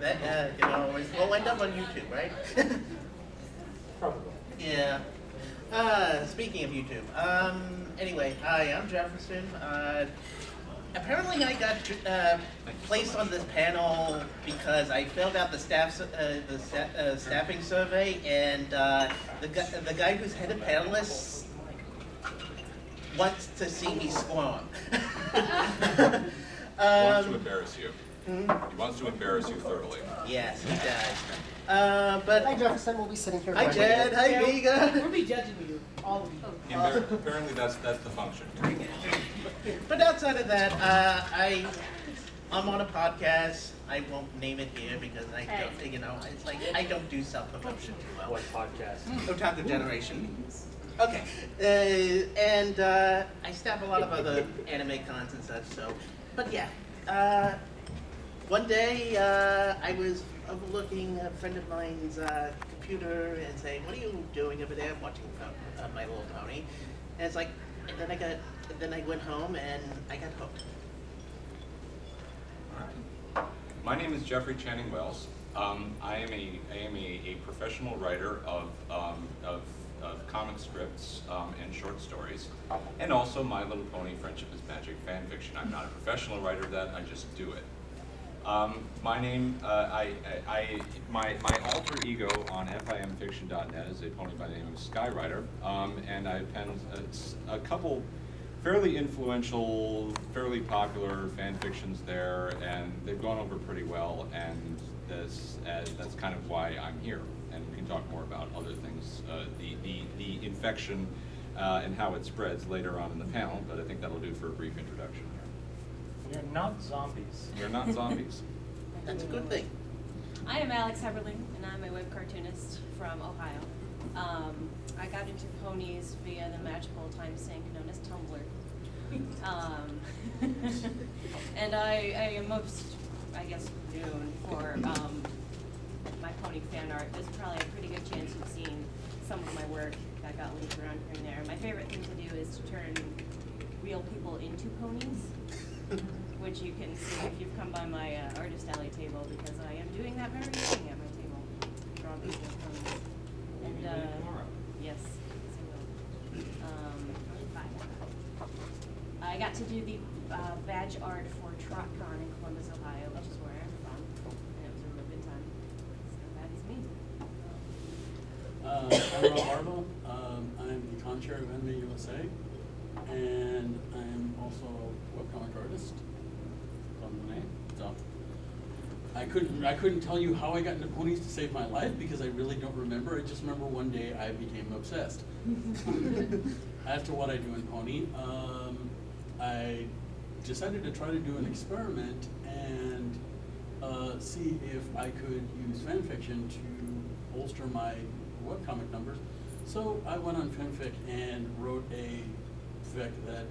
That, we'll end up on YouTube, right? Probably. Yeah. Speaking of YouTube, anyway, hi, I'm Jefferson. Apparently I got placed on this panel because I filled out the staffing survey, and the guy who's head of panelists wants to see me squirm. He wants to embarrass you. He wants to embarrass you thoroughly. Yes, he does. But Hi Jefferson, we'll be sitting here. Hi Jed, hi Vega. We'll be judging you, all of you. Apparently that's the function. But outside of that, I'm on a podcast. I won't name it here because I don't, it's like I don't do self-promotion too well. What podcast? Otaku Generation. Okay, and I staff a lot of other anime cons and such. So, but yeah, one day I was overlooking a friend of mine's computer and saying, "What are you doing over there?" Watching My Little Pony, and it's like, and then I went home and I got hooked. All right. My name is Jeffrey Channing Wells. I am a professional writer of comic scripts and short stories, and also My Little Pony Friendship is Magic fan fiction. I'm not a professional writer of that. I just do it. My name, my alter ego on FIMfiction.net is a pony by the name of Skyrider, and I've penned a couple fairly influential, fairly popular fan fictions there, and they've gone over pretty well, and that's kind of why I'm here. And we can talk more about other things, the infection and how it spreads later on in the panel, but I think that'll do for a brief introduction. You're not zombies. We're not zombies. That's a good thing. I am Alex Heberling, and I'm a web cartoonist from Ohio. I got into ponies via the magical time sink known as Tumblr. And I am most, I guess, known for my pony fan art. There's probably a pretty good chance you've seen some of my work that got leaked around here and there. My favorite thing to do is to turn real people into ponies, which you can see if you've come by my artist alley table, because I am doing that very thing at my table, drawing people as ponies. And yes, I will. I got to do the badge art for TrotCon in Columbus, Ohio, which is where I'm from, and it was a real good time. So that is me. I'm Rob Harbaugh. I'm the con-chair of Anime USA, and I'm also a webcomic artist. From the name. So I couldn't tell you how I got into ponies to save my life, because I really don't remember. I just remember one day I became obsessed. As to what I do in pony, I decided to try to do an experiment and see if I could use fan fiction to bolster my webcomic numbers. So I went on fanfic and wrote a fic that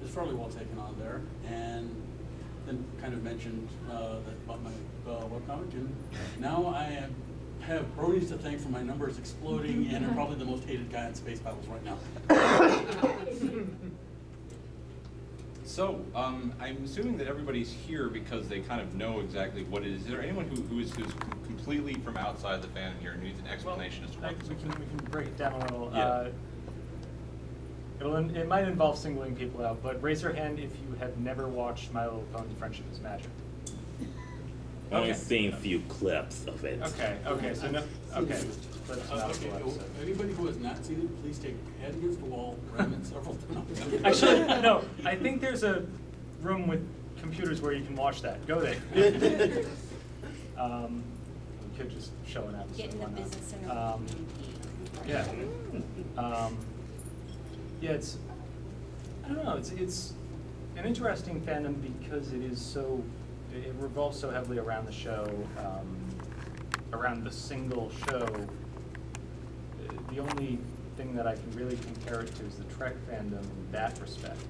is fairly well taken on there, and then kind of mentioned about my webcomic, and now I have Bronies to thank for my numbers exploding, and I'm probably the most hated guy in Space Battles right now. So, I'm assuming that everybody's here because they kind of know exactly what it is. Is there anyone who's completely from outside the fan here and needs an explanation as to what this is? We can break it down a little. Yeah. It might involve singling people out, but raise your hand if you have never watched My Little Pony Friendship is Magic. Only seen a few clips of it. Okay, so no, okay. Clips, not Okay, clips. anybody who has not seen it, please take head against the wall, ram it several times. Actually, no, I think there's a room with computers where you can watch that. Go there. We could just show an episode. Get in the business center. Yeah. Yeah, I don't know, it's an interesting fandom because it revolves so heavily around the show, around the single show. The only thing that I can really compare it to is the Trek fandom in that respect.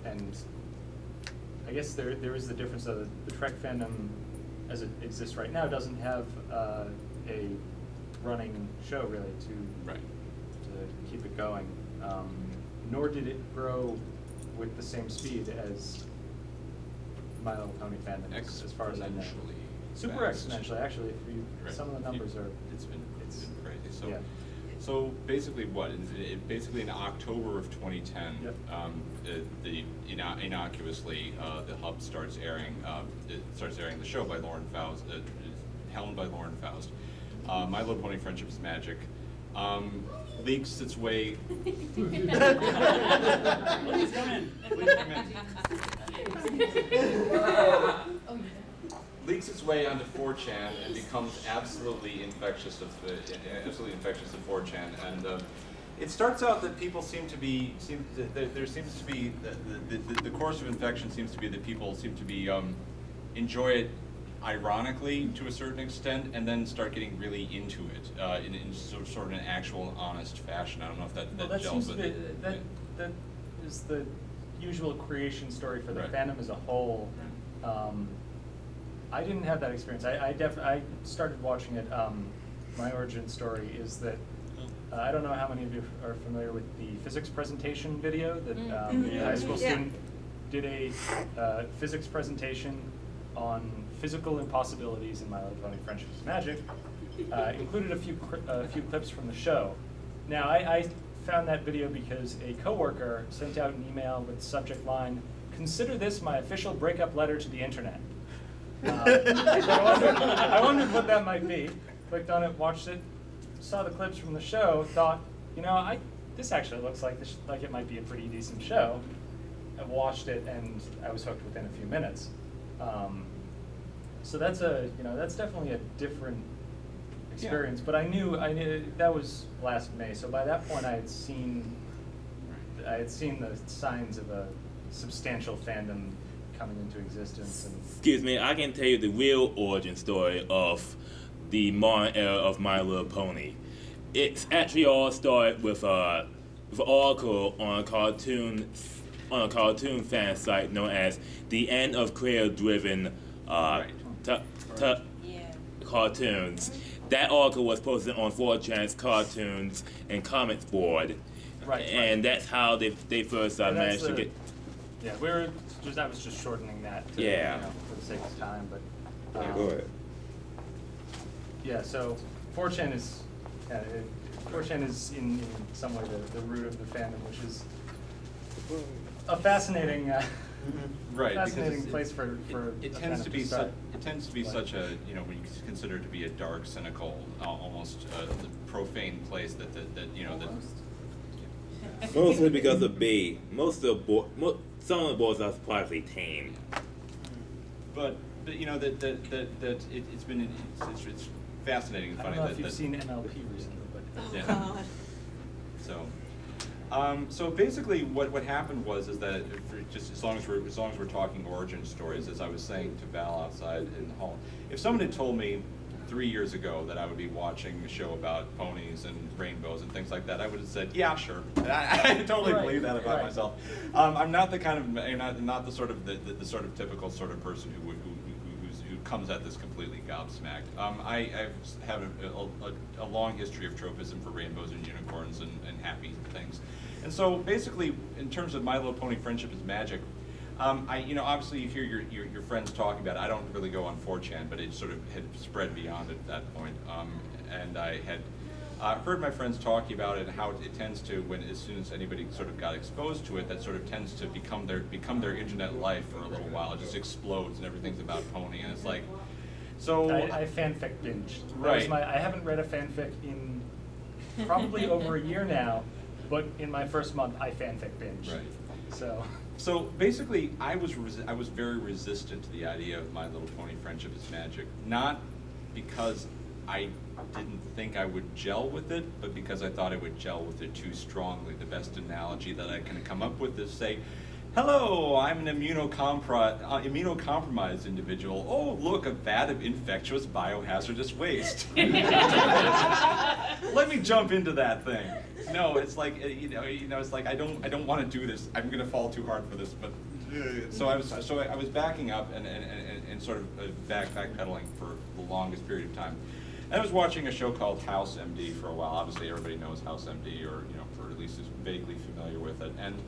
And I guess there is the difference that the Trek fandom, as it exists right now, doesn't have a running show really to keep it going. Nor did it grow with the same speed as My Little Pony fandom, as far as I know. Exponentially Super fast. exponentially, actually. If you, Right. some of the numbers are. It's been crazy. So, yeah. so basically, basically in October of 2010, Yep. Innocuously, the Hub starts airing the show by Lauren Faust, helmed by Lauren Faust. My Little Pony: Friendship is Magic. Leaks its way. Please come in. Please come in. Leaks its way onto 4chan and becomes absolutely infectious of 4chan, and it starts out that people there seems to be the course of infection seems to be that people seem to be enjoy it ironically to a certain extent, and then start getting really into it in sort of an actual honest fashion. I don't know if that gels with it. That is the usual creation story for the Right. fandom as a whole. I didn't have that experience. I started watching it. My origin story is that I don't know how many of you are familiar with the physics presentation video that the high school student did a physics presentation on physical impossibilities in My Little Pony: Friendship is Magic. Included a few clips from the show. Now I found that video because a coworker sent out an email with the subject line, "Consider this my official breakup letter to the internet." So I wondered what that might be. Clicked on it, watched it, saw the clips from the show, thought, this actually looks like it might be a pretty decent show. I watched it and I was hooked within a few minutes. So that's definitely a different experience. But I knew that was last May. So by that point, I had seen the signs of a substantial fandom coming into existence. And Excuse me, I can tell you the real origin story of the modern era of My Little Pony. It's actually all started with an article on a cartoon fan site known as The End of Creator-Driven Cartoons. That article was posted on 4chan's cartoons and comics board, and that's how they first managed to get. Yeah, I was just shortening that to, for the sake of time, but Go ahead. Yeah, so 4chan is in some way the root of the fandom, which is a fascinating fascinating place for it a tends fandom to be start. it tends to be such a when you consider it to be a dark, cynical, almost profane place that Mostly because of B. Some of the boys are surprisingly tame. But that it's fascinating and I funny don't know if that you've seen MLP recently, but yeah. So basically, what happened was that just as long as we're talking origin stories, as I was saying to Val outside in the hall, if someone had told me 3 years ago that I would be watching a show about ponies and rainbows and things like that, I would have said, yeah, sure. I totally believe that about myself. I'm not the kind of not the sort of the sort of typical sort of person who comes at this completely gobsmacked. I have a long history of tropism for rainbows and unicorns and happy things. And so basically, in terms of My Little Pony: Friendship is Magic, obviously you hear your friends talking about it. I don't really go on 4chan, but it sort of had spread beyond at that point. And I had heard my friends talking about it and how it tends to, as soon as anybody sort of got exposed to it, that sort of tends to become their internet life for a little while. It just explodes and everything's about pony, and it's like, so I fanfic binged. Right. I haven't read a fanfic in probably over a year now, but in my first month, I fanfic binged. Right. So basically, I was very resistant to the idea of My Little Pony: Friendship is Magic, not because I didn't think I would gel with it, but because I thought I would gel with it too strongly. The best analogy that I can come up with is say, hello, I'm an immunocompromised individual. Oh, look, a vat of infectious biohazardous waste. Let me jump into that thing. No, it's like, it's like I don't want to do this. I'm going to fall too hard for this, but so I was backing up and sort of backpedaling for the longest period of time. And I was watching a show called House MD for a while. Obviously, everybody knows House MD, or or at least is vaguely familiar with it. And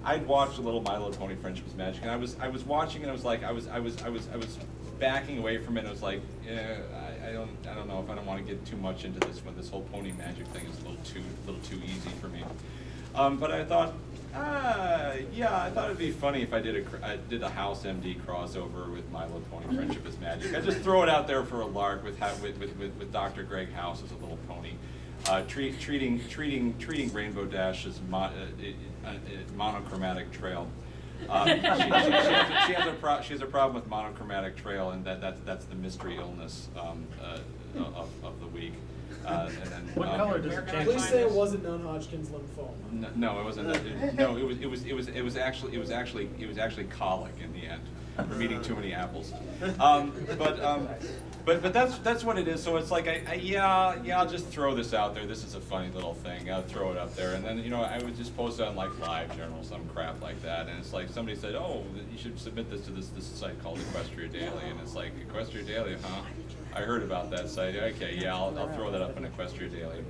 I'd watched a little My Little Pony Friendship is Magic, and I was watching, and I was like, I was backing away from it. And I was like, I don't know if I don't want to get too much into this one. This whole pony magic thing is a little too easy for me. But I thought, yeah, I thought it'd be funny if I did a House MD crossover with My Little Pony Friendship is Magic. I just throw it out there for a lark with Dr. Greg House as a little pony, treating Rainbow Dash as monochromatic trail. She has a problem with monochromatic trail, and that's the mystery illness of the week. And then, What color does it change? Please say it wasn't non-Hodgkin's lymphoma. No, it wasn't. It was actually colic in the end from eating too many apples. But that's what it is. So it's like I'll just throw this out there. This is a funny little thing. I'll throw it up there, and then I would just post it on like Live Journal, some crap like that. And it's like somebody said, oh, you should submit this to this site called Equestria Daily, and it's like Equestria Daily, huh? I heard about that site. Okay, yeah, I'll throw that up in Equestria Daily.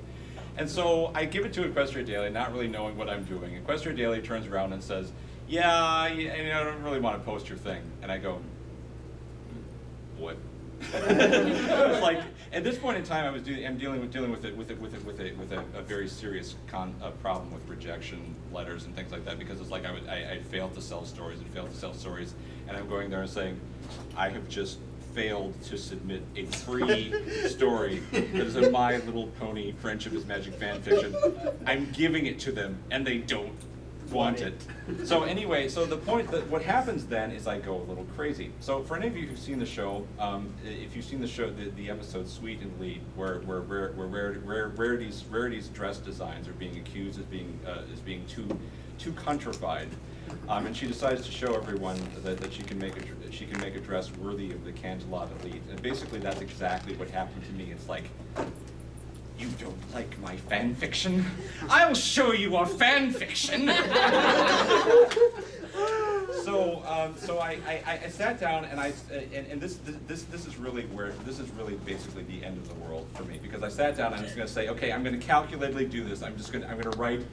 And so I give it to Equestria Daily, not really knowing what I'm doing. Equestria Daily turns around and says, yeah, I don't really want to post your thing. And I go, what? It's like at this point in time, I'm dealing with a very serious problem with rejection letters and things like that, because it's like I failed to sell stories, and I'm going there and saying, I have just failed to submit a free story that is a My Little Pony Friendship is Magic fan fiction. I'm giving it to them, and they don't want it. So anyway, so the point that what happens then is I go a little crazy. So for any of you who've seen the show, if you've seen the show, the episode Sweet and Lead, where Rarity's dress designs are being accused as being too countrified, and she decides to show everyone that she can make a dress worthy of the Cantalot elite. And basically, that's exactly what happened to me. It's like, you don't like my fan fiction? I'll show you a fan fiction. So I sat down, and this is really basically the end of the world for me, because I sat down and I was going to say, okay, I'm going to calculatedly do this. I'm going to write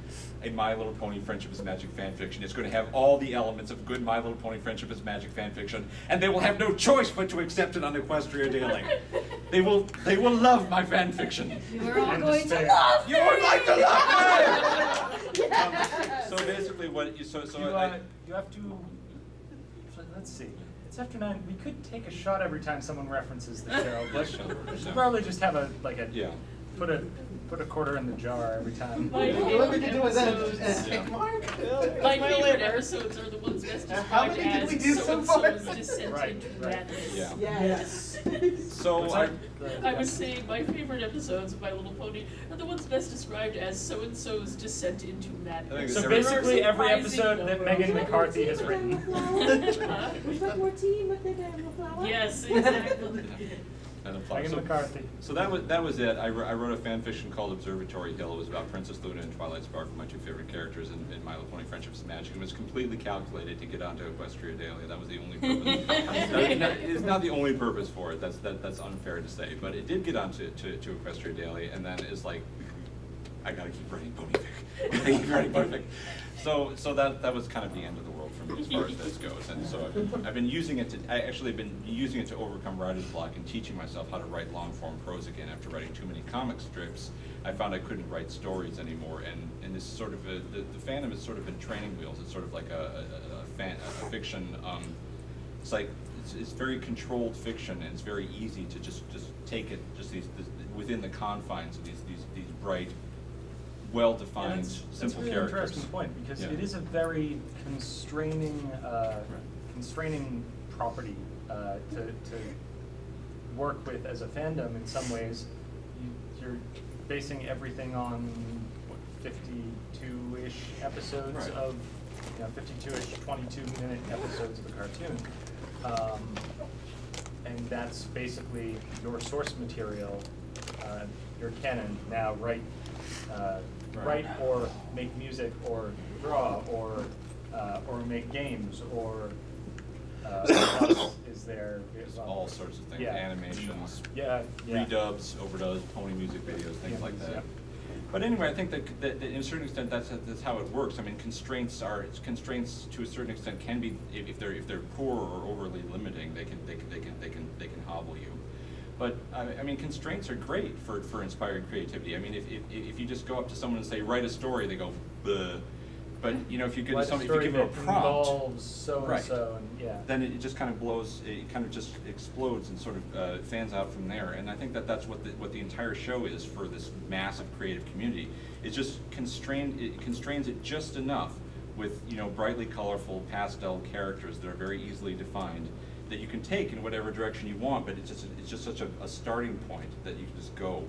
a My Little Pony Friendship is Magic fan fiction. It's going to have all the elements of good My Little Pony Friendship is Magic fan fiction, and they will have no choice but to accept it on Equestria Daily. They will love my fan fiction. We're all going to love You would like to love it. So basically, you have to. Let's see. It's after 9. We could take a shot every time someone references the show, but we should probably just have put a quarter in the jar every time. My What we favorite can do with that episodes. is Mark. My favorite episodes are the ones best How described many did we do as so far? so-and-so's descent Right, into right. madness. Yeah. Yes. So I was saying my favorite episodes of My Little Pony are the ones best described as so-and-so's descent into madness. So There basically, are every surprising episode that numbers. Megan McCarthy has written. Huh? Would you like more tea with the animal flower? Yes, exactly. Megan McCarthy. So that was it. I wrote a fan fiction called Observatory Hill. It was about Princess Luna and Twilight Sparkle, my two favorite characters in My Little Pony Friendship is Magic. It was completely calculated to get onto Equestria Daily. That was the only purpose. It's not the only purpose for it. That's unfair to say. But it did get onto to Equestria Daily, and then it's like, I gotta keep writing ponyfic. I keep writing ponyfic. So that was kind of the end of the world for me as far as this goes. And so I've been using it to overcome writer's block and teaching myself how to write long form prose again after writing too many comic strips. I found I couldn't write stories anymore, and this sort of the fandom has sort of been training wheels. It's sort of like a fiction. It's like it's very controlled fiction, and it's very easy to just take it these within the confines of these bright, well-defined, simple really characters. Interesting point, because Yeah. it is a very constraining property to work with as a fandom. In some ways, you're basing everything on 52-ish episodes Right. of 52-ish 22-minute episodes of a cartoon, and that's basically your source material, your canon. Now write or make music or draw or make games or what else is there? There's all sorts of things, Yeah. animations, Yeah. redubs, overdubs, pony music videos, things like that. Yep. But anyway, I think that in a certain extent that's how it works. I mean, constraints to a certain extent can be, if they're poor or overly limiting, they can hobble you. But I mean, constraints are great for inspired creativity. I mean, if you just go up to someone and say write a story, they go bleh. But you know, if you give somebody, if you give them a prompt, involves so and so, and yeah, then it just kind of blows. It kind of just explodes and sort of fans out from there. And I think that's what the entire show is for this massive creative community. It's just constrained. It constrains it just enough with, you know, brightly colorful pastel characters that are very easily defined, that you can take in whatever direction you want. But it's just such a starting point that you can just go.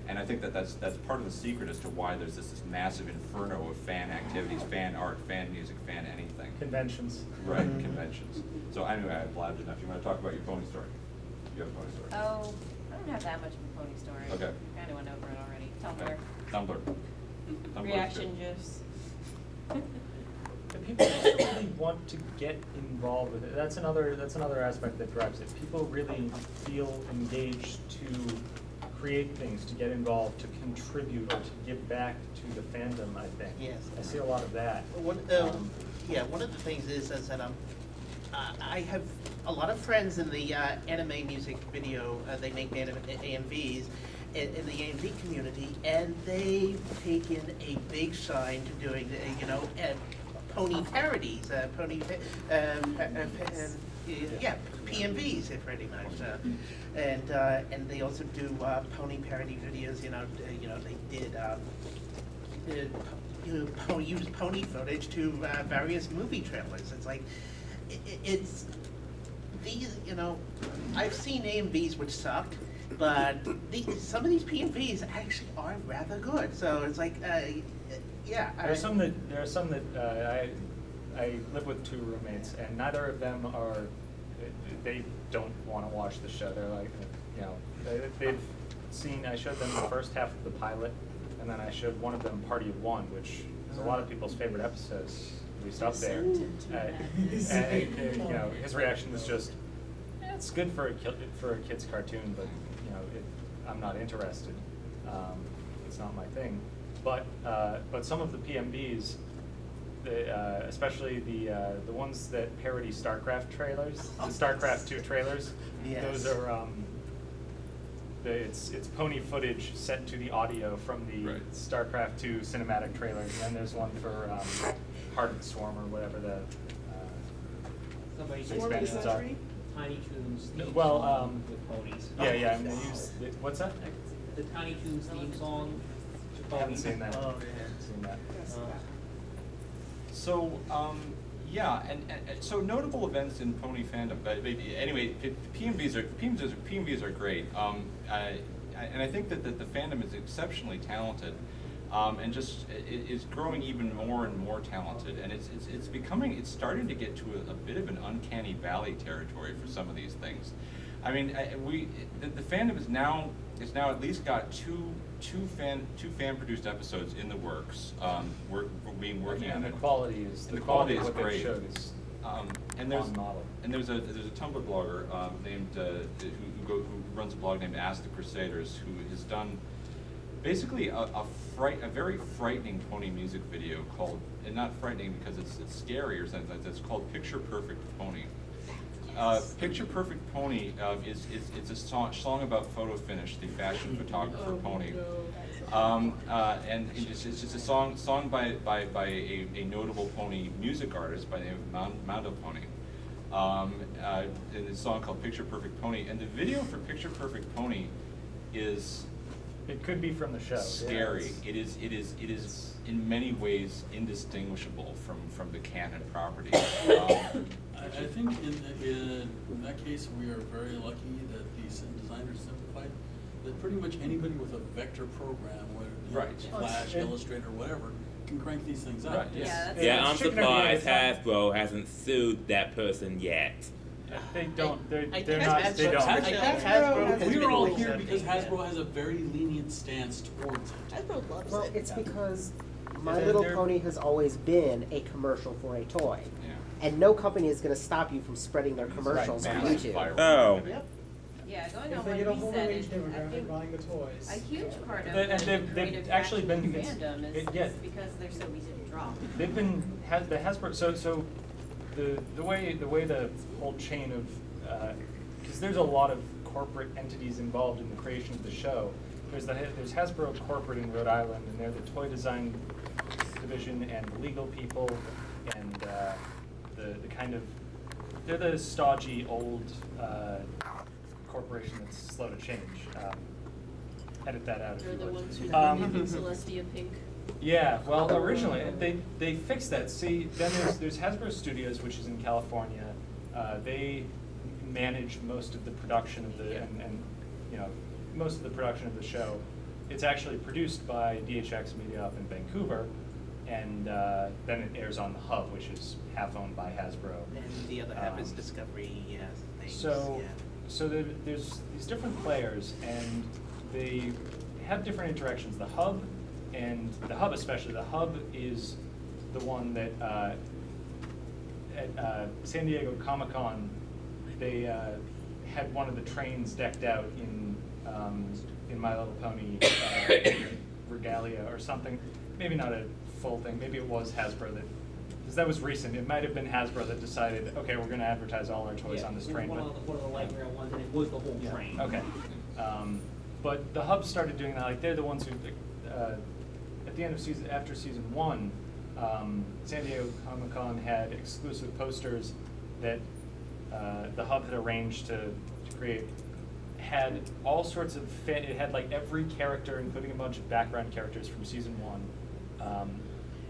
And I think that's part of the secret as to why there's this massive inferno of fan activities, fan art, fan music, fan anything. conventions. Right, conventions. So anyway, I blabbed enough. You want to talk about your pony story? You have a pony story? Oh, I don't have that much of a pony story. Okay. I kind of went over it already. Tumblr. Tumblr. Tumblr is Reaction good. gifs. And people just really want to get involved with it. That's another aspect that drives it. People really feel engaged to create things, to get involved, to contribute, or to give back to the fandom, I think. Yes. I see a lot of that. One of the things is that I have a lot of friends in the anime music video. They make AMVs in the AMV community, and they've taken a big shine to doing, pony parodies, PMVs, pretty much, and they also do pony parody videos. They did use pony footage to various movie trailers. It's like it's these. I've seen AMVs which suck, but some of these PMVs actually are rather good. So it's like, yeah. There are some that I live with two roommates, and neither of them are. They don't want to watch the show. They're like, they've seen. I showed them the first half of the pilot, and then I showed one of them Party of One, which is a lot of people's favorite episodes, at least up there. And his reaction was just, it's good for a kid's cartoon, but I'm not interested. It's not my thing. But some of the PMVs, especially the ones that parody StarCraft trailers, the StarCraft 2 trailers, yes. Those are it's pony footage set to the audio from the Right. StarCraft 2 cinematic trailers, and then there's one for Hardened Swarm or whatever the expansions are. Tiny Toons No, theme well, song with ponies. Yeah, I'm gonna use what's that? The Tiny Toons theme song to I haven't ponies. seen that. Oh, I haven't seen that. So, yeah, and so notable events in pony fandom. But anyway, PMVs are great. And I think that the fandom is exceptionally talented, and just is growing even more and more talented. And it's starting to get to a bit of an uncanny valley territory for some of these things. I mean, the fandom is now at least got two fan produced episodes in the works. Working on And the it. quality is And the quality is what they great. showed is And there's on model. and there's a Tumblr blogger named who runs a blog named Ask the Crusaders, who has done basically a very frightening pony music video called, and not frightening because it's scary or something like that. It's called Picture Perfect Pony. Picture Perfect Pony it's a song about Photo Finish, the fashion photographer pony. And it's just a song by a notable pony music artist by the name of Mondo Pony. And it's a song called Picture Perfect Pony. And the video for Picture Perfect Pony is It could be from the show. scary. Yeah, It is in many ways indistinguishable from the canon property. I think in that case, we are very lucky that these designers simplified that pretty much anybody with a vector program, whether Right. Flash, Illustrator, whatever, can crank these things out. Right, yes. Yeah, Yeah, I'm Chicken or egg, surprised Hasbro hasn't sued that person yet. They don't. They're I not. think They don't. I think Hasbro has We been are all accepting, here because yeah. Hasbro has a very lenient stance towards it. Hasbro loves Well, it. It's yeah. because My Yeah, Little they're- Pony has always been a commercial for a toy. Yeah. And no company is going to stop you from spreading their commercials on Massive YouTube. viral. Oh. Yep. Yeah, going If on they what get a he whole said, age I demographic think buying the toys. a huge part of And the they've creative actually traction been- in fandom is yeah. because they're so easy to draw. They've been the Hasbro. So the way the whole chain of because there's a lot of corporate entities involved in the creation of the show. There's Hasbro corporate in Rhode Island, and they're the toy design division and the legal people and the kind of they're the stodgy old corporation that's slow to change. Edit that out if They're you the would. ones who did making Celestia pink. Yeah, well, originally they fixed that. See, then there's Hasbro Studios, which is in California. They manage most of the production of the and you know most of the production of the show. It's actually produced by DHX Media up in Vancouver, and then it airs on the Hub, which is half owned by Hasbro. And the other half is Discovery things. So, yeah. so there's these different players, and they have different interactions. The Hub, and the Hub especially, the Hub is the one that at San Diego Comic-Con, they had one of the trains decked out in My Little Pony regalia or something. Maybe not a full thing. Maybe it was Hasbro that. Because that was recent. It might have been Hasbro that decided, okay, we're going to advertise all our toys on this train. One of the light rail ones, and it was the whole train. Okay. But the Hub started doing that. Like they're the ones who, at the end of after season 1, San Diego Comic-Con had exclusive posters that the Hub had arranged to create. Had all sorts of it had like every character, including a bunch of background characters from season 1.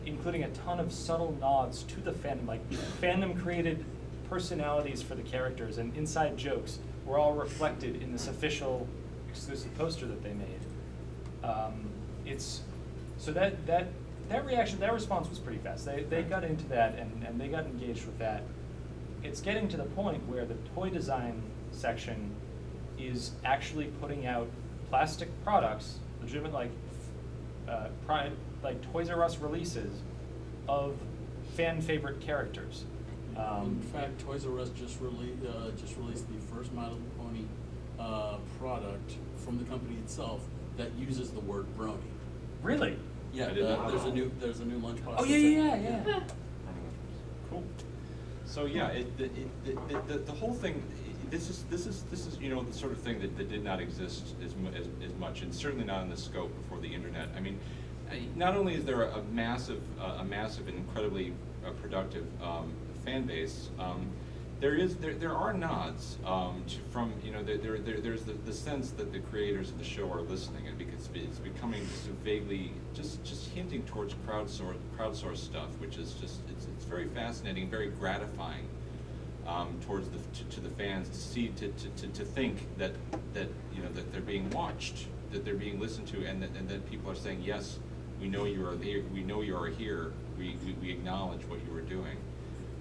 Including a ton of subtle nods to the fandom. Like, fandom created personalities for the characters, and inside jokes were all reflected in this official exclusive poster that they made. So that reaction, that response was pretty fast. They got into that, and they got engaged with that. It's getting to the point where the toy design section is actually putting out plastic products, legitimate like Toys R Us releases of fan favorite characters. In fact, Toys R Us just released the first My Little Pony product from the company itself that uses the word Brony. Really? Yeah, I didn't know. there's a new lunchbox. Oh yeah. Cool. So yeah, the whole thing. This is the sort of thing that did not exist as much, and certainly not in the scope before the internet. I mean, not only is there a massive and incredibly productive fan base, there are nods from there's the sense that the creators of the show are listening, and because it's becoming just vaguely just hinting towards crowdsourced stuff, which is just it's very fascinating, very gratifying towards to the fans to see to think that they're being watched, that they're being listened to, and that people are saying, yes, we know you are here, we acknowledge what you are doing,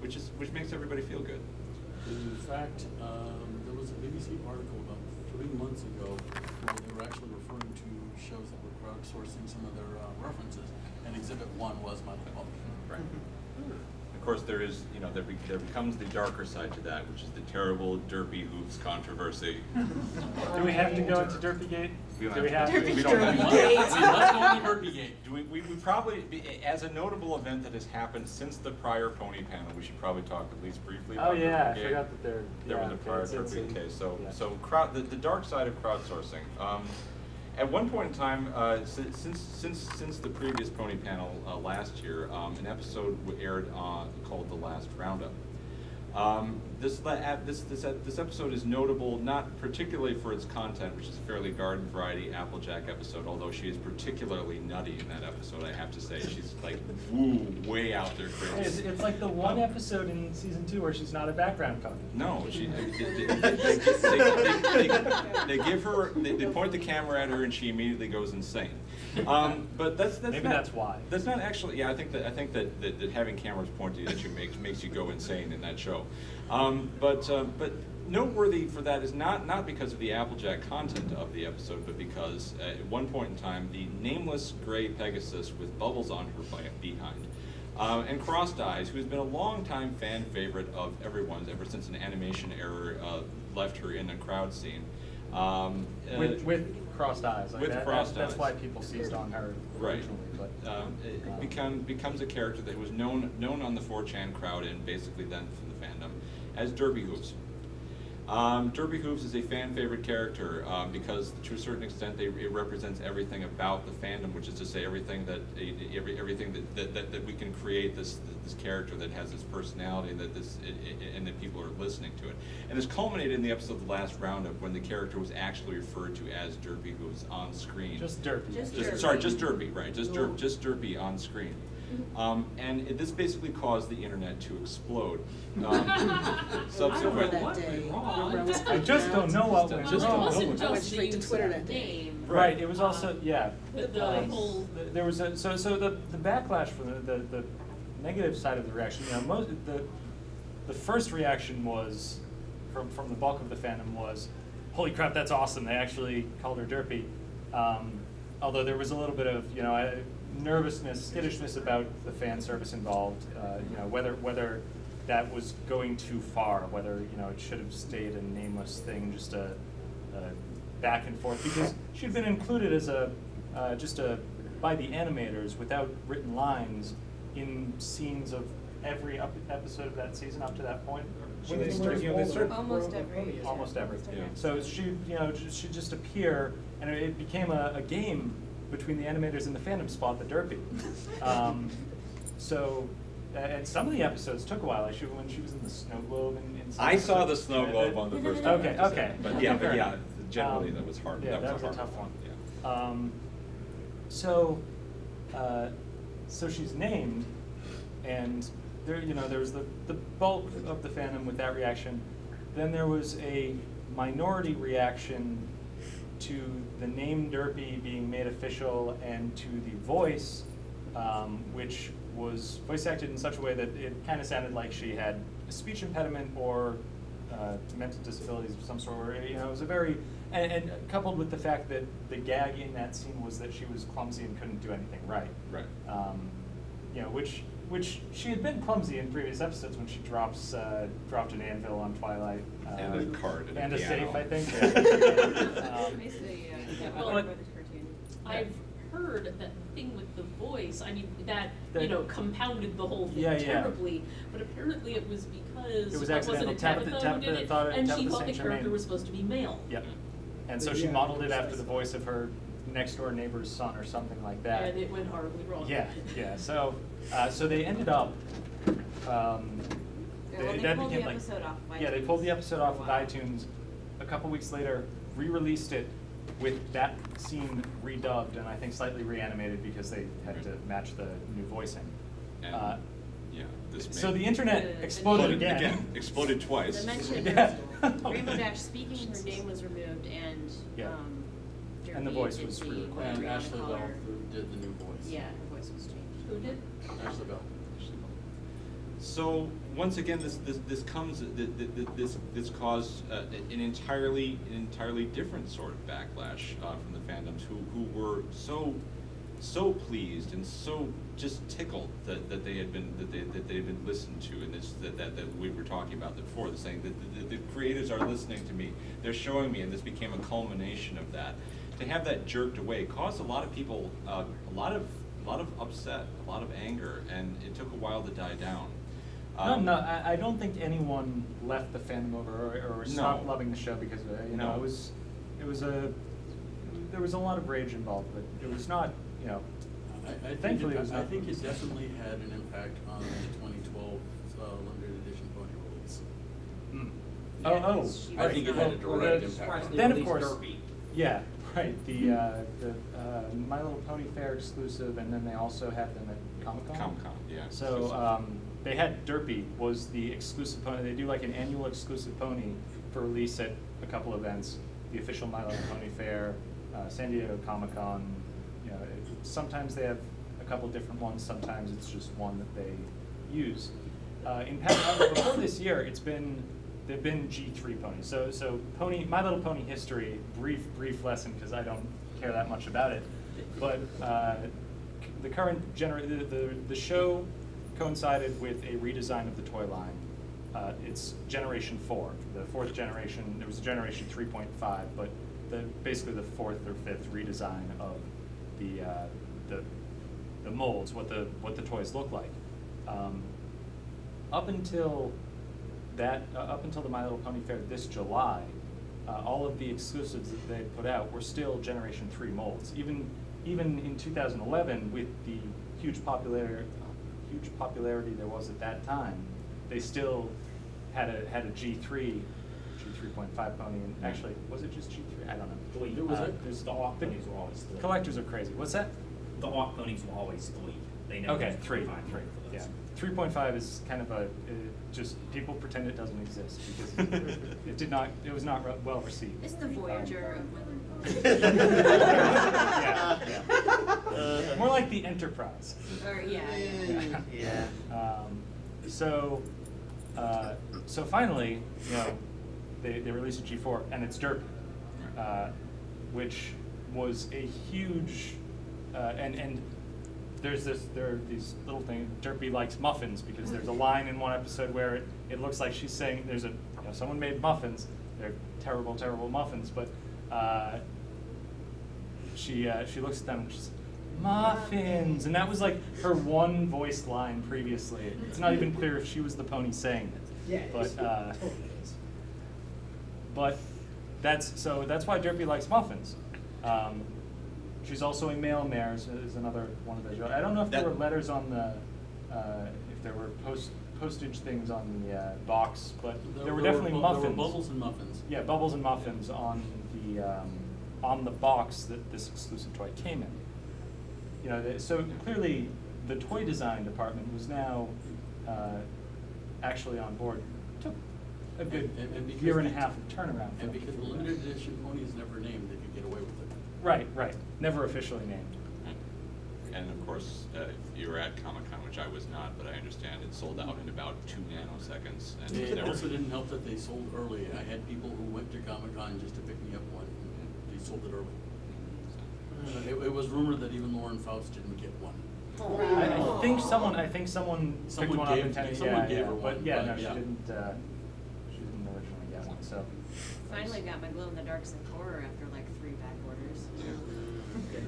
which makes everybody feel good. In fact, there was a BBC article about 3 months ago where they were actually referring to shows that were crowdsourcing some of their references, and Exhibit 1 was My Little Pony. Right. Of course, there becomes the darker side to that, which is the terrible Derpy Hoops controversy. Do we have to go into Derpygate? We Do we have to? We don't have to. Let's go into Derpygate. We probably, as a notable event that has happened since the prior pony panel, we should probably talk at least briefly about Oh yeah, I Derpygate. forgot that There was a prior Derpygate case. So the dark side of crowdsourcing. At one point in time, since the previous pony panel last year, an episode aired called The Last Roundup. This episode is notable not particularly for its content, which is a fairly garden variety Applejack episode, although she is particularly nutty in that episode, I have to say. She's like way out there crazy. It's like the one episode in season 2 where she's not a background pony. No, they point the camera at her and she immediately goes insane. But that's Maybe not, that's why. That's not actually. Yeah, I think that having cameras pointed at you makes you go insane in that show. But noteworthy for that is not because of the Applejack content of the episode, but because at one point in time the nameless gray Pegasus with bubbles on her behind. And Crossed Eyes, who's been a long-time fan favorite of everyone's ever since an animation error left her in a crowd scene, With crossed eyes. Like with that, crossed that's eyes. why people seized on her Right. originally. But It becomes a character that was known on the 4chan crowd and basically then from the fandom as Derby Hooves. Derby Hooves is a fan favorite character because to a certain extent it represents everything about the fandom, which is to say everything that we can create this character that has this personality and that people are listening to it. And this culminated in the episode of the last roundup when the character was actually referred to as Derby Hooves on screen. just Derby. Just Derby, right? Just Derby on screen. And this basically caused the internet to explode. Subsequently, What went wrong? Remember I was I just don't know what went Well, it wrong. wasn't I went just the straight to use Twitter of that the day. name. Right. It was also But the whole there was a so the backlash from the negative side of the reaction. You know, the first reaction was from the bulk of the fandom was, holy crap, that's awesome. They actually called her Derpy. Although there was a little bit of nervousness, skittishness about the fan service involved. Whether that was going too far, whether it should have stayed a nameless thing, just a back and forth, because she'd been included as by the animators without written lines in scenes of every episode of that season up to that point. When they started, Almost every. almost every. Yeah. So she'd just appear, and it became a game between the animators and the fandom spot the Derpy. And some of the episodes took a while. Like when she was in the snow globe. I saw the snow globe on the first episode. Okay. But yeah, generally that was hard. Yeah, that was a hard tough one. Yeah. So she's named, and there was the bulk of the fandom with that reaction. Then there was a minority reaction to the name Derpy being made official and to the voice, which was voice acted in such a way that it kind of sounded like she had a speech impediment or mental disabilities of some sort. It was a very, and coupled with the fact that the gag in that scene was that she was clumsy and couldn't do anything right. Right. Which she had been clumsy in previous episodes when she dropped an anvil on Twilight. And a card and a safe, piano. I think. Basically, Well, well, this cartoon. I've heard that thing with the voice. I mean, that compounded the whole thing Yeah. terribly. But apparently, it was because It was wasn't accidental. it Tabitha who did it, and she Tabitha thought the St. character Germain. was supposed to be male. Yep. And so she Yeah, modeled it that's after the voice of her next door neighbor's son or something like that. And it went horribly wrong. Yeah. So they ended up. Well, they that pulled became the episode off of Yeah, they iTunes pulled the episode for a off of while. iTunes. A couple weeks later, re-released it with that scene redubbed and I think slightly reanimated because they had to match the new voicing. And, this So made- the internet The- exploded the- again. Exploded twice. The mention Yeah. Rainbow Dash speaking, her name was removed, and Yeah. Derpy And the voice did was the re-recorded. And Rihanna Ashley Bell color. did the new voice. Yeah, her voice was changed. Who did? Ashley Bell. So once again, this caused an entirely different sort of backlash from the fandoms who were so pleased and so just tickled that they had been listened to, and that we were talking about before, saying that the creators are listening to me, they're showing me, and this became a culmination of that. To have that jerked away caused a lot of people a lot of upset, a lot of anger, and it took a while to die down. No, I don't think anyone left the fandom over or stopped loving the show because of it. No. There was a lot of rage involved, but it was not, thankfully it was I not. think it definitely had an impact on the 2012 limited edition pony release. She I was think it not- had a direct impact. Then, of released course, Derpy. yeah, right. The My Little Pony Fair exclusive, and then they also had them at Comic-Con. Comic-Con, yeah. So they had Derpy was the exclusive pony. They do like an annual exclusive pony for release at a couple events. The official My Little Pony Fair, San Diego Comic-Con. Sometimes they have a couple different ones. Sometimes it's just one that they use. Before this year, they've been G3 ponies. So My Little Pony history, brief lesson because I don't care that much about it. But the current the show coincided with a redesign of the toy line, it's Generation 4, the fourth generation. There was a Generation 3.5, but basically the fourth or fifth redesign of the molds, what the toys look like. Up until the My Little Pony Fair this July, all of the exclusives that they put out were still Generation 3 molds. Even in 2011, with the huge popularity there was at that time, they still had a G3, G3.5 pony, and actually, was it just G3? I don't know. The AWK ponies were always 3. Collectors are crazy. What's that? The AWK ponies were always 3. They never Okay, used 3. 3.5 for Yeah, those. 3.5 is kind of just people pretend it doesn't exist because it was not well received. It's the Voyager of Yeah. More like the Enterprise. Or, yeah. Yeah. So finally, they released a G4, and it's Derpy, which was a huge, and there are these little things. Derpy likes muffins because there's a line in one episode where it looks like she's saying someone made muffins. They're terrible, terrible muffins, but she looks at them and she's muffins, and that was like her one voiced line previously. It's not even clear if she was the pony saying it. Yeah, but that's why Derpy likes muffins. She's also a male mare, is another one of those. I don't know if there were letters on the, if there were postage things on the box, but there were definitely muffins. There were bubbles and muffins. Yeah, bubbles and muffins on the box that this exclusive toy came in. So clearly the toy design department was now actually on board. Took a good year and a half of turnaround. And because the limited edition pony is never named, they could get away with it. Right. Never officially named. And of course, if you were at Comic-Con, which I was not, but I understand it sold out in about 2 nanoseconds. And It never- also didn't help that they sold early. I had people who went to Comic-Con just to pick me up one, and they sold it early. It was rumored that even Lauren Faust didn't get one. I think someone picked one up in Tennessee. Someone gave her but one, yeah, but no, yeah. she didn't originally get one. So Finally got my glow in the dark Sakura after like 3 back orders.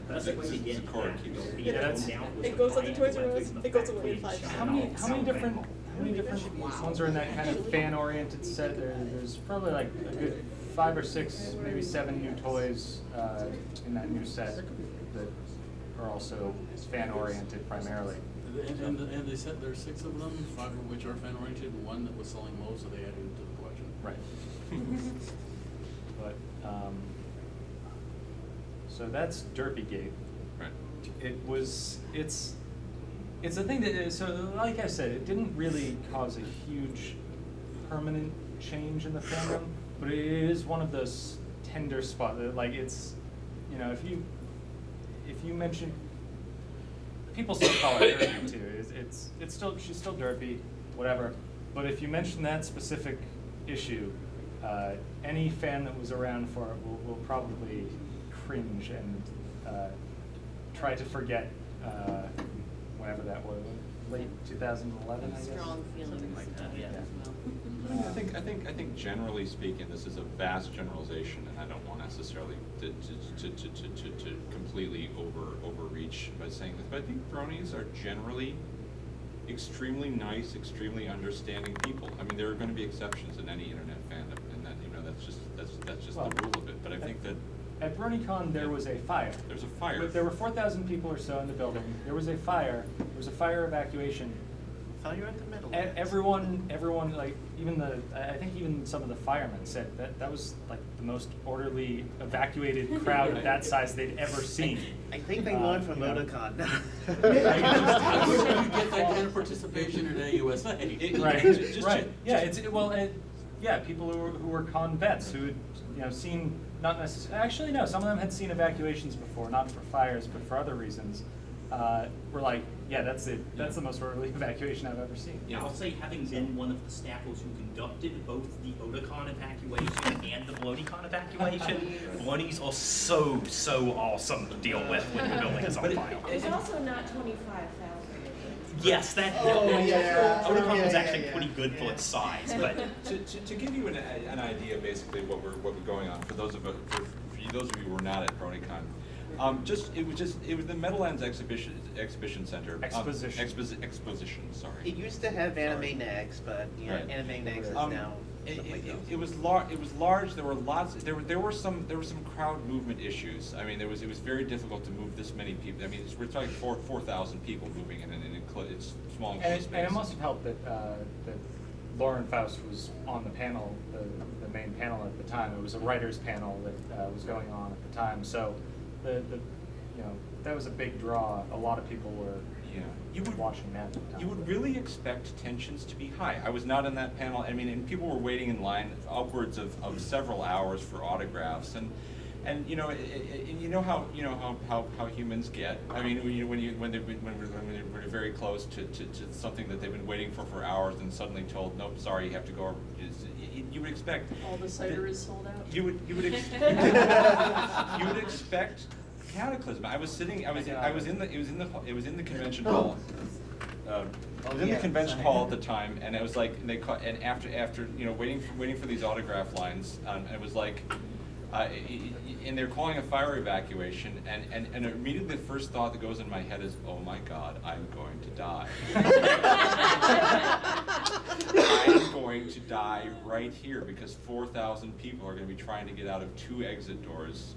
That's like what you get. Sakura keeps- Yeah, that's- It goes on the Toys R Us. It goes away in 5 how many different ones are in that kind of fan-oriented set? There's probably like a good 5 or 6, maybe 7 new toys in that new set that are also fan-oriented primarily. And they said there's 6 of them, 5 of which are fan-oriented, and 1 that was selling low, so they added it to the collection. Right. But so that's Derpygate. Right. It's a thing that is, so like I said, it didn't really cause a huge permanent change in the fandom, but it is one of those tender spots. Like it's, if you mention, people still call her Derpy too. She's still Derpy, whatever. But if you mention that specific issue, any fan that was around for it will probably cringe and try to forget whenever that was, late 2011, I guess. Strong feelings. like that, yeah. I think generally speaking, this is a vast generalization, and I don't want necessarily to completely overreach by saying this, but I think Bronies are generally extremely nice, extremely understanding people. I mean, there are going to be exceptions in any internet fandom, and that that's just the rule of it. But I think that at BronyCon there was a fire. There's a fire. There were 4,000 people or so in the building. There was a fire. There was a fire evacuation. Thought you were in the middle. Everyone, like I think even some of the firemen said that was like the most orderly evacuated crowd of that size they'd ever seen. I think they learned from Otakon. How would you get that kind of participation at AUSA? Right. Yeah, people who were con vets who had seen, not necessarily, actually no, some of them had seen evacuations before, not for fires but for other reasons. Were like, yeah, that's it. That's the most orderly evacuation I've ever seen. Yeah, I'll say, having been one of the staffers who conducted both the Otakon evacuation and the BronyCon evacuation, Bronies are so awesome to deal with when the building is on fire. There's also not 25,000. Yes, that. Oh, yeah. Otakon Yeah, was yeah, actually yeah. pretty good for its size, but To give you an idea, basically, what we're going on for those of you who were not at BronyCon, it was the Meadowlands Exhibition Center. Exposition. Exposition. Sorry. It used to have Sorry. Anime Next, but Right. Anime Next is Um, now someplace else. It was large. It was large. There were lots. There were some crowd movement issues. I mean, it was very difficult to move this many people. I mean, we're talking 4,000 people moving in an it's small enclosed space. And it must have helped that that Lauren Faust was on the panel, the main panel at the time. It was a writers' panel that was going on at the time. So the that was a big draw. A lot of people were watching that at the time. You would really expect tensions to be high. I was not in that panel. I mean, and people were waiting in line upwards of several hours for autographs, and you know how humans get. I mean, when they're very close to something that they've been waiting for hours, and suddenly told, nope, sorry, you have to go. You would expect all the cider is sold out. You would expect cataclysm. It was in the convention hall. I was in the convention hall at the time, and it was like and after waiting for these autograph lines, it was like, and they're calling a fire evacuation, and immediately the first thought that goes in my head is, oh my God, I'm going to die. I'm going to die right here because 4,000 people are going to be trying to get out of 2 exit doors,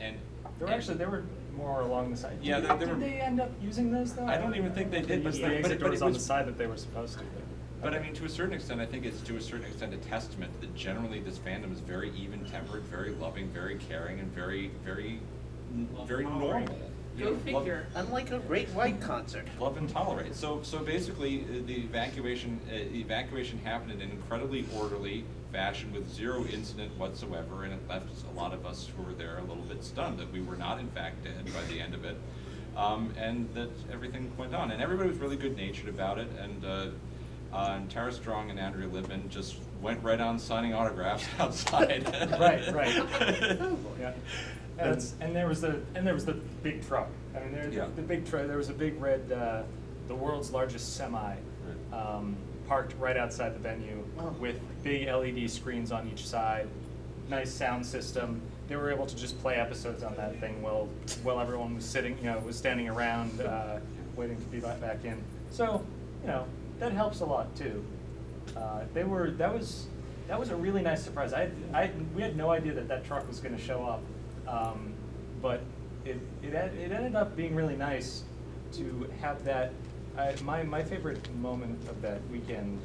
and There were more along the side. Yeah, Did they end up using those though? I don't even think they did, but the exit doors on the side that they were supposed to. But I mean, to a certain extent, I think it's to a certain extent a testament that generally this fandom is very even-tempered, very loving, very caring, and very normal. Go figure. Unlike a Great White concert. Love and tolerate. So basically, the evacuation happened in an incredibly orderly fashion with 0 incident whatsoever, and it left a lot of us who were there a little bit stunned that we were not in fact dead by the end of it, and that everything went on, and everybody was really good-natured about it, and Tara Strong and Andrea Libman just went right on signing autographs outside. Right. Yeah. And there was the big truck. I mean, the big truck. There was a big red, the world's largest semi, parked right outside the venue with big LED screens on each side, nice sound system. They were able to just play episodes on that thing while everyone was standing around waiting to be back in. So that helps a lot too. That was a really nice surprise. We had no idea that truck was going to show up. But it ended up being really nice to have that. My favorite moment of that weekend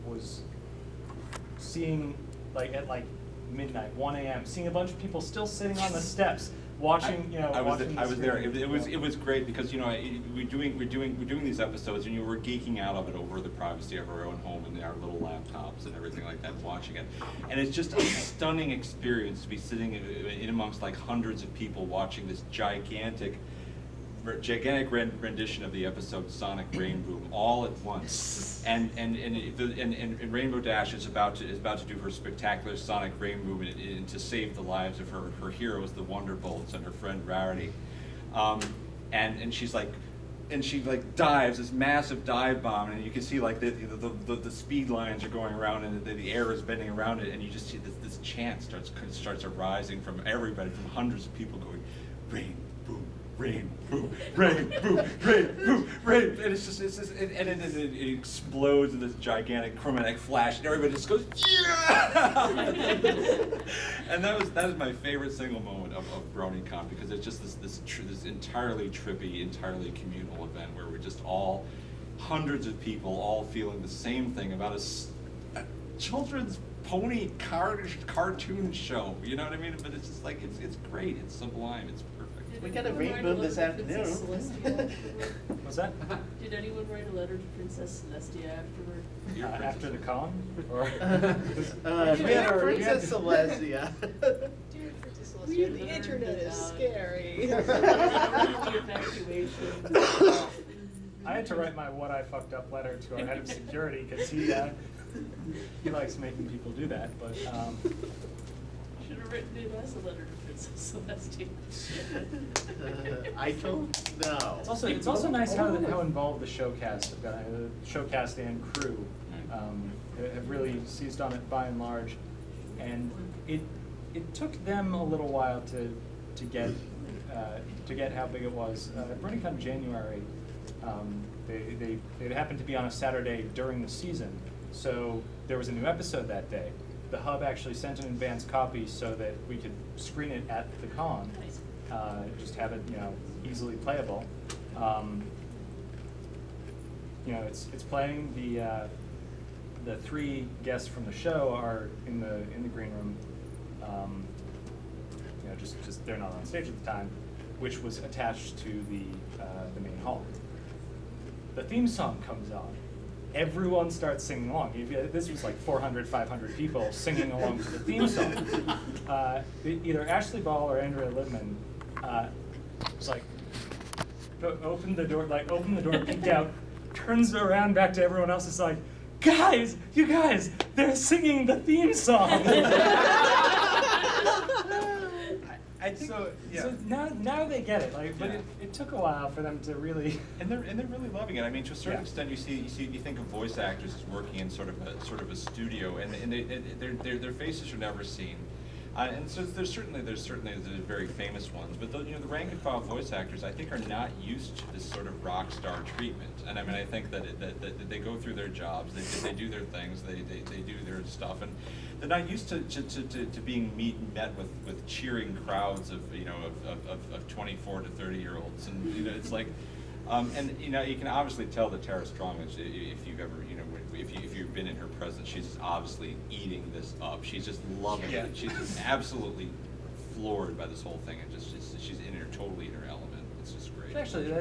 was seeing at midnight, 1 a.m., seeing a bunch of people still sitting on the steps watching. I was there. It was great because we're doing these episodes, and we're geeking out of it over the privacy of our own home and our little laptops and everything like that, watching it. And it's just a stunning experience to be sitting in amongst hundreds of people watching this gigantic rendition of the episode Sonic Rain Boom all at once, and Rainbow Dash is about to do her spectacular Sonic Rain Boom and to save the lives of her heroes, the Wonderbolts, and her friend Rarity, and she's like. And she dives this massive dive bomb, and you can see the speed lines are going around, and the air is bending around it, and you just see this chant starts arising from everybody, from hundreds of people going, rain, boom, rain, boom, rain, boom, rain, boom, rain, and it explodes in this gigantic chromatic flash, and everybody just goes, yeah! And that is my favorite single moment of BronyCon, because it's just this entirely trippy, entirely communal event where we're just all hundreds of people all feeling the same thing about a children's pony cartoon show. You know what I mean? But it's just it's great. It's sublime. It's perfect. We got a rain boom this afternoon. What's that? Did anyone write a letter to Princess Celestia afterward? After the con? Or Dear Princess Celestia. Dear Princess Celestia, the internet is scary. The evacuation. I had to write my "what I fucked up" letter to our head of security because he likes making people do that. But Should have written it as a letter to Princess Celestia? I don't know. It's also nice how involved the showcast and crew have really seized on it by and large, and it took them a little while to get how big it was. At BronyCon January, they happened to be on a Saturday during the season, so there was a new episode that day. The hub actually sent an advance copy so that we could screen it at the con, just have it, easily playable. It's playing. The three guests from the show are in the green room. Just they're not on stage at the time, which was attached to the main hall. The theme song comes on. Everyone starts singing along. This was like 400, 500 people singing along to the theme song. Either Ashley Ball or Andrea Libman was like, opened the door, peeked out, turns around back to everyone else, is like, guys, you guys, they're singing the theme song. I think so now they get it. But it took a while for them to really. And they're really loving it. I mean, to a certain extent, you think of voice actors as working in sort of a studio, and their faces are never seen. And so there's certainly the very famous ones, but the rank and file voice actors, I think, are not used to this sort of rock star treatment. And I mean, I think that they go through their jobs, they do their things, they do their stuff, and they're not used to being met with cheering crowds of 24 to 30-year-olds, and it's like. And you can obviously tell that Tara Strong is, if you've ever, if you've been in her presence, she's obviously eating this up. She's just loving it. She's just absolutely floored by this whole thing, and she's totally in her element. It's just great. Actually,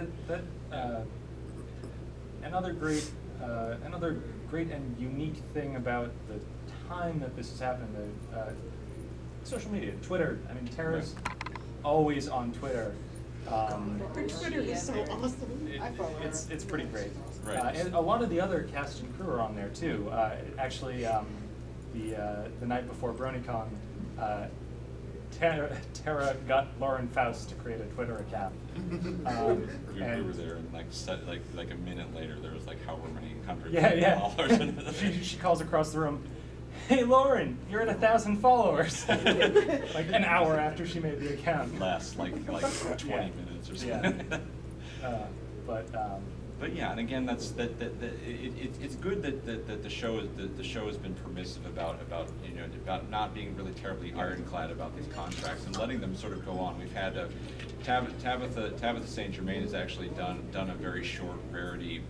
another great and unique thing about the time that this has happened, social media, Twitter. I mean, Tara's always on Twitter. Her Twitter is so awesome. It's pretty great. Right. And a lot of the other cast and crew are on there too. The night before BronyCon, Tara got Lauren Faust to create a Twitter account. We were there, and like a minute later, there was like however many hundreds of followers. She calls across the room. Hey Lauren, you're at 1,000 followers. Like an hour after she made the account. Lasts like 20 minutes or something. Yeah. But yeah, and again, it's good that the show has been permissive about not being really terribly ironclad about these contracts and letting them sort of go on. We've had Tabitha St. Germain has actually done a very short rarity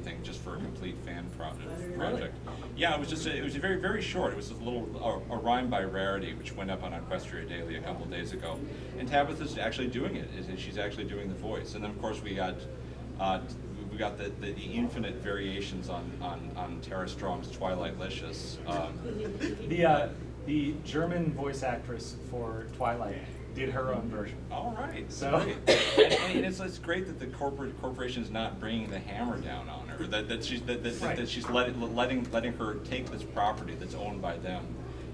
thing just for a complete fan project. Really? Yeah, it was very, very short. It was a rhyme by Rarity, which went up on Equestria Daily a couple of days ago. And Tabitha's actually doing it. She's actually doing the voice. And then of course we got the infinite variations on Tara Strong's Twilight Licious. The German voice actress for Twilight did her own version. All right. So and it's great that the corporation is not bringing the hammer down on her. That she's letting her take this property that's owned by them,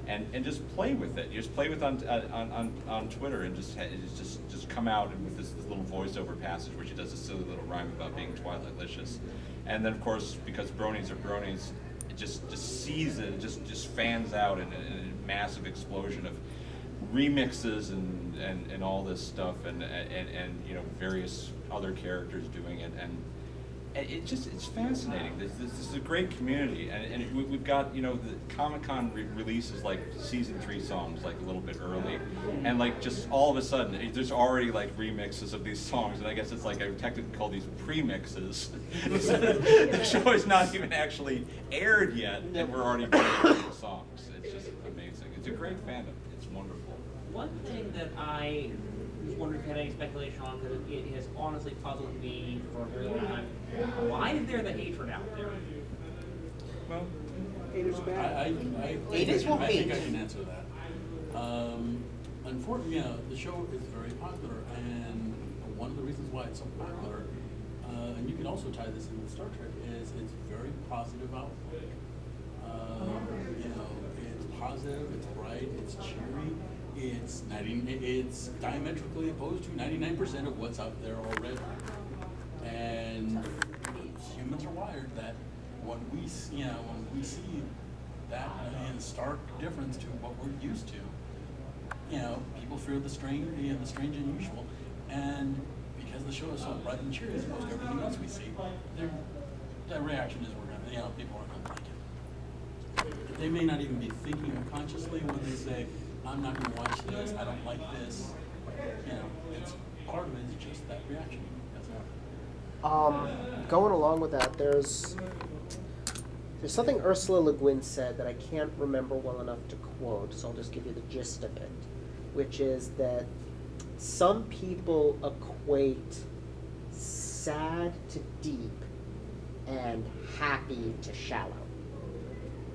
and just play with it. You just play with on Twitter and just come out with this little voiceover passage where she does a silly little rhyme about being Twilight Licious, and then of course because Bronies are Bronies, it just sees it, just fans out in a massive explosion of remixes and all this stuff and various other characters doing it, and it's fascinating. This is a great community, and we've got the Comic-Con releases like season 3 songs like a little bit early, and like just all of a sudden there's already like remixes of these songs, and I guess it's like I technically call these premixes. The show is not even actually aired yet, and we're already playing the songs. It's just amazing. It's a great fandom. It's wonderful. One thing that I was wondering if you had any speculation on, because it has honestly puzzled me for a very long time. Why is there the hatred out there? Well, Haters bad. Haters will I hate. think I can answer that. Unfortunately, the show is very popular, and one of the reasons why it's so popular, and you can also tie this in with Star Trek, is it's very positive outlook. It's positive, it's bright, it's cheery. it's diametrically opposed to 99% of what's out there already. And humans are wired that when we see that in stark difference to what we're used to, people fear the strange and unusual. And because the show is so bright and cheery as opposed to everything else we see, the reaction is people aren't gonna like it. They may not even be thinking consciously when they say, I'm not gonna watch this, I don't like this. It's part of it is just that reaction. That's all. Going along with that, there's something Ursula Le Guin said that I can't remember well enough to quote, so I'll just give you the gist of it, which is that some people equate sad to deep and happy to shallow.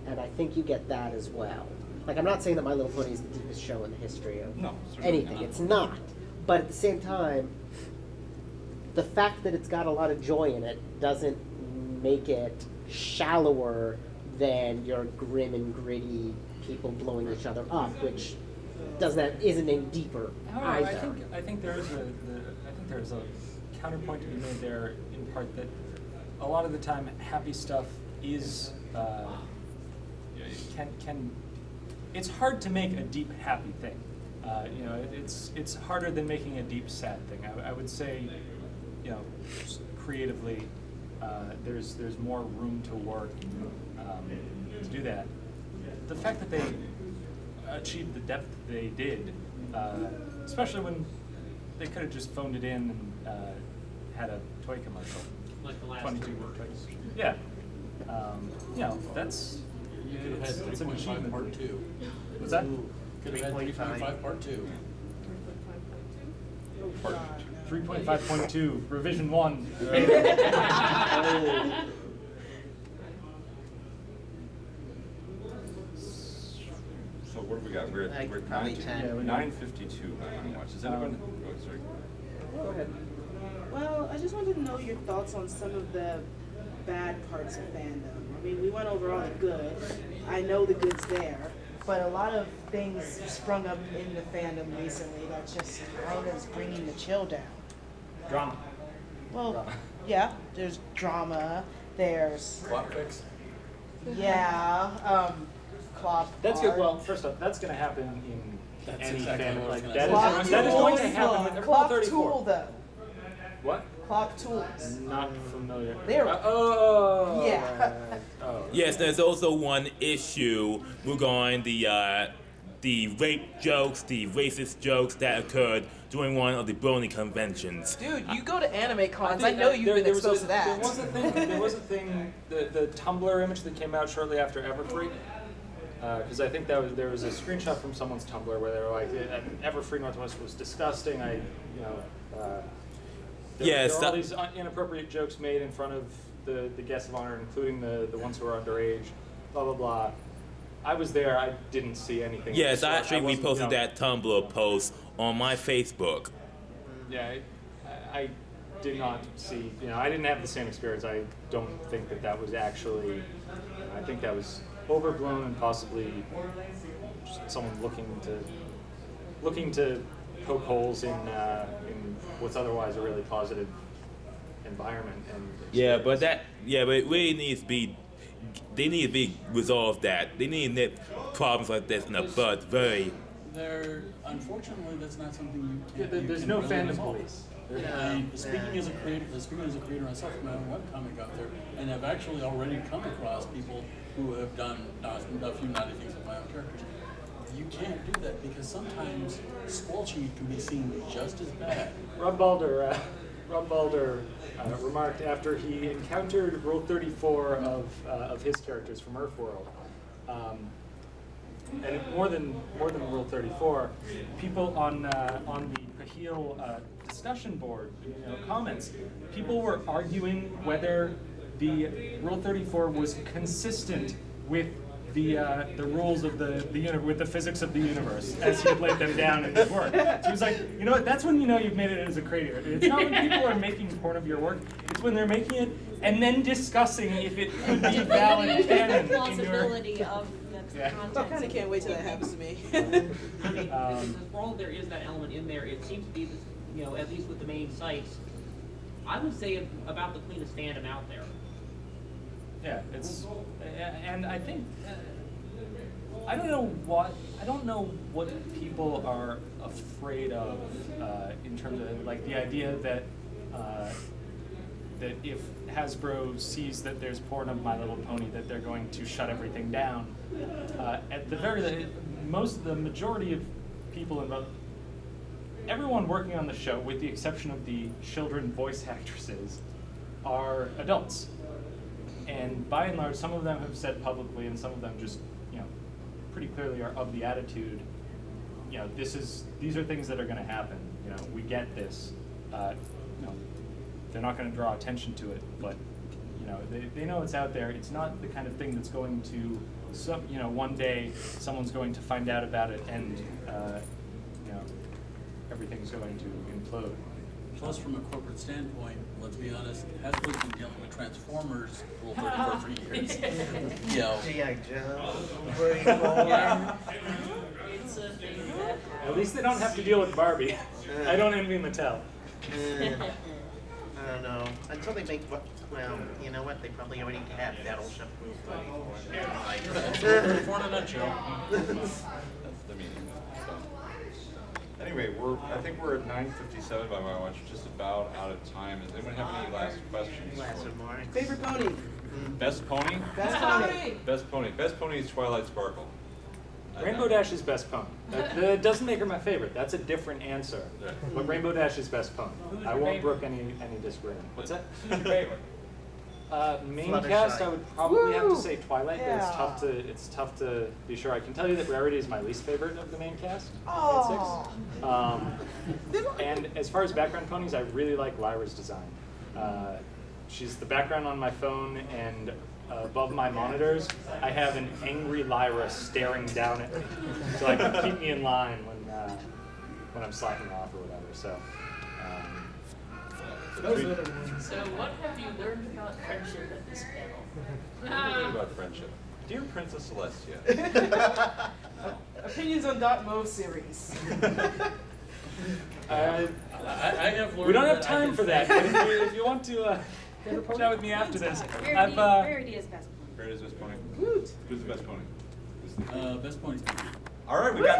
And I think you get that as well. Like, I'm not saying that My Little Pony is the deepest show in the history of anything. Not. It's not. But at the same time, the fact that it's got a lot of joy in it doesn't make it shallower than your grim and gritty people blowing each other up, which isn't any deeper either. I think there's a counterpoint to be made there, in part that a lot of the time happy stuff is it's hard to make a deep happy thing. It's harder than making a deep sad thing. I would say, creatively, there's more room to work to do that. The fact that they achieved the depth they did, especially when they could have just phoned it in and had a toy commercial. Like the last 22 three toys. words. Yeah. That's You could have had it's an 3.5 achievement. part 2. What's that? Could have had 3.5 part 2. 3.5.2, revision 1. So what do we got? We're at probably 10. 9:52 by my watch. Is anyone? Oh, sorry. Go ahead. Well, I just wanted to know your thoughts on some of the bad parts of fandom. I mean, we went over all the good. I know the good's there, but a lot of things sprung up in the fandom recently that just kind of is bringing the chill down. Drama. Well, yeah, there's drama. There's Clock fix. clock. That's good. art. Well, first off, that's going to happen in That's any exactly fandom. what I was Like gonna that say. is going to happen with Clock 34. tool though. What? Clock tools. Not familiar. There. Oh. Yeah. Oh. Yes, there's also one issue regarding the rape jokes, the racist jokes that occurred during one of the Brony conventions. Dude, you go to anime cons. I think know that you've been there was exposed to that. There was a thing, the Tumblr image that came out shortly after Everfree. Because I think there was a screenshot from someone's Tumblr where they were like, Everfree Northwest was disgusting. There were all these inappropriate jokes made in front of the guests of honor, including the ones who were underage, blah, blah, blah. I was there. I didn't see anything. Yes, I actually wasn't, reposted that Tumblr post on my Facebook. Yeah, I did not see, I didn't have the same experience. I don't think that was actually, I think that was overblown and possibly just someone looking to poke holes in what's otherwise a really positive environment. And But it really needs to be. They need to be resolved. That they need to nip problems like this in the bud. Unfortunately, that's not something you can. There's no fandom police. Speaking as a creator myself, my own webcomic out there, and I've actually already come across people who have done a few naughty things with my own characters. You can't do that because sometimes squelching can be seen just as bad. Rob Balder remarked after he encountered Rule 34 of his characters from Earthworld, and more than Rule 34, people on the Pahil discussion board, comments, people were arguing whether the Rule 34 was consistent with the rules of the universe, with the physics of the universe, as he had laid them down in his work. So he was like, you know what, that's when you know you've made it as a creator. It's not when people are making porn of your work, it's when they're making it and then discussing if it could be valid canon in your... plausibility of the I content. kind of can't wait till that happens to me. Because for all there is that element in there, it seems to be, at least with the main sites, I would say about the cleanest fandom out there. Yeah, it's, and I think, I don't know what people are afraid of in terms of like the idea that that if Hasbro sees that there's porn of My Little Pony, that they're going to shut everything down. At the the majority of people involved, everyone working on the show, with the exception of the children voice actresses, are adults. And by and large, some of them have said publicly, and some of them just, pretty clearly are of the attitude, these are things that are going to happen. We get this. They're not going to draw attention to it, but they know it's out there. It's not the kind of thing that's going to, one day someone's going to find out about it, and everything's going to implode. Plus, from a corporate standpoint, let's be honest, Hasbro's been dealing with Transformers for 3 years. G.I. Joe, Brady Boy. It's a thing that At least they don't have to deal with Barbie. I don't envy Mattel. I don't know. Until they make well, you know what? They probably already have Battleship Group ready for For in a nutshell. That's the meeting. So. Anyway, I think we're at 9:57 by my watch, just about out of time. Does anyone have any last questions? Last remarks. Favorite pony? Best pony? Best pony. Best pony. Best pony is Twilight Sparkle. Rainbow Dash is best pony. That doesn't make her my favorite. That's a different answer. Yeah. But Rainbow Dash is best pony. Who's I your won't favorite? brook any disagreement. What's that? Who's your favorite? Main Fluttershy. cast, I would probably have to Woo! say Twilight, but Yeah. it's tough to be sure. I can tell you that Rarity is my least favorite of the main cast. Oh. And as far as background ponies, I really like Lyra's design. She's the background on my phone, and above my monitors, I have an angry Lyra staring down at me, so like keep me in line when I'm slacking off or whatever. So. So what have you learned about friendship at this panel? About friendship. Dear Princess Celestia. Opinions on Dot Move series. I have learned We don't have that I time can for that. fake- But if you want to chat with me after this, Rarity is best pony. Where is best pony? Woot. Who's the best pony? Best pony's All right, we got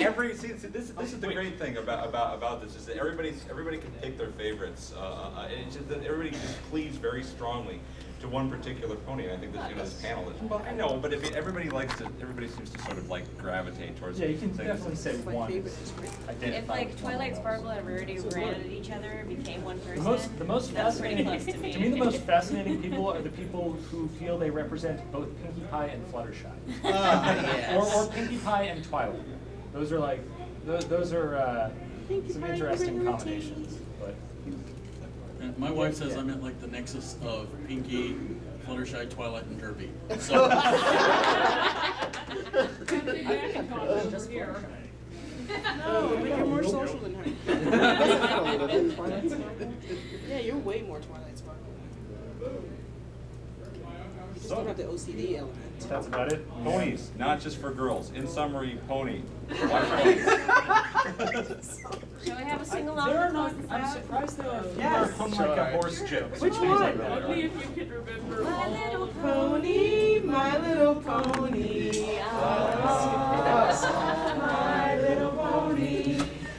every. See, this is the great thing about this is that everybody can pick their favorites, and it's just that everybody just cleaves very strongly to one particular pony. And I think that this panel is. Well, I know, but if everybody seems to sort of like gravitate towards. yeah, you can things. definitely say one. If like Twilight Sparkle and Rarity ran at each other and became one person, The most that's pretty fascinating, close to me. to me, the most fascinating people are the people who feel they represent both Pinkie Pie and Fluttershy, Yes. or Pinkie Pie and Twilight. Those are like those are some interesting combinations. But My wife says I'm at like the nexus of Pinkie, Fluttershy, Twilight, and Derby. So Just here. No, but you're more social than her. Yeah, you're way more Twilight Sparkle. You just don't have the OCD element. that's about it. Ponies, not just for girls. In summary, pony. Why ponies? Shall I have a sing along? There are not. I'm surprised there are fewer Yes. hung like a horse jokes. Which Things like one? that. Only if you can remember My all little of them. pony, my little pony. My little pony.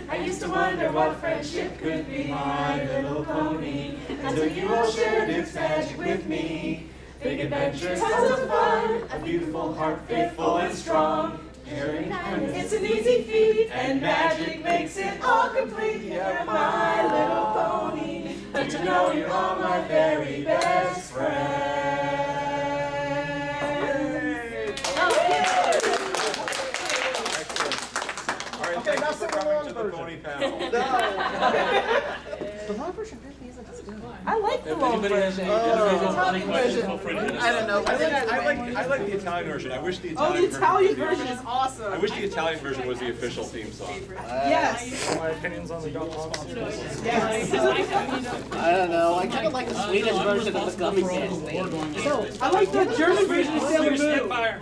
I used to wonder what friendship could be. My little pony. Until you all shared its magic with me. Big adventures, tons of fun. A beautiful heart, faithful and strong. Sharing kindness, it's an easy feat, and magic makes it all complete. You're my little pony. Don't you know you're all my very best friends? All right, Okay, now thank you sing for the coming long to the version. pony panel. The long version really isn't as good. I like the if long anybody has version. any Italian questions, version. feel free to hit us I don't know. up. I like the Italian version. I wish the Oh, Italian the Italian version. version is awesome. I wish the Italian version was the official theme song. Yes. My opinions on the Dot Mom series. Yes. I don't know. I kind of like the Swedish version of the Gummy Bears thing. So, I like the German version of Sailor Moon. Spitfire.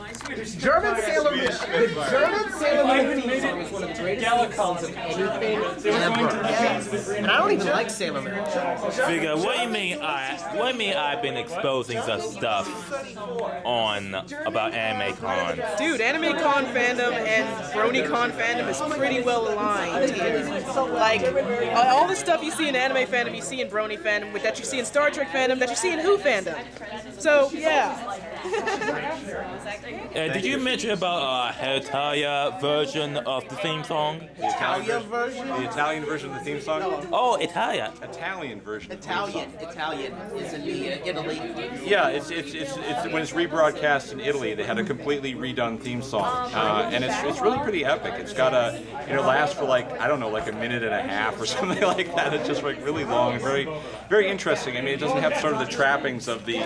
German Sailor Moon. Swedish Spitfire. German Sailor Moon Made theme it- song is one of the greatest details of anything ever. And I don't even like Sailor Moon. Figure, what do you mean I've been exposing the stuff on about Anime Con? Dude, AnimeCon fandom and BronyCon fandom is pretty well aligned here. Like, all the stuff you see in anime fandom, you see in Brony fandom, that you see in Star Trek fandom, that you see in Who fandom. So, yeah. Did you mention about Italia version of the theme song? The Italian version? The Italian version of the theme song? Oh, Italia. Italian version. Italian is in Italy. Yeah, it's when it's rebroadcast in Italy, they had a completely redone theme song, and it's really pretty epic. It's got it lasts for like I don't know, like a minute and a half or something like that. It's just like really long, very very interesting. I mean, it doesn't have sort of the trappings of the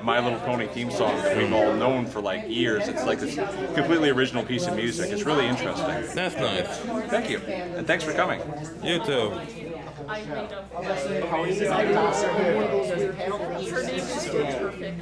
My Little Pony theme song that we've all known for like years. It's like this completely original piece of music. It's really interesting. That's nice. Thank you, and thanks for coming. You too. I made up her name is perfect.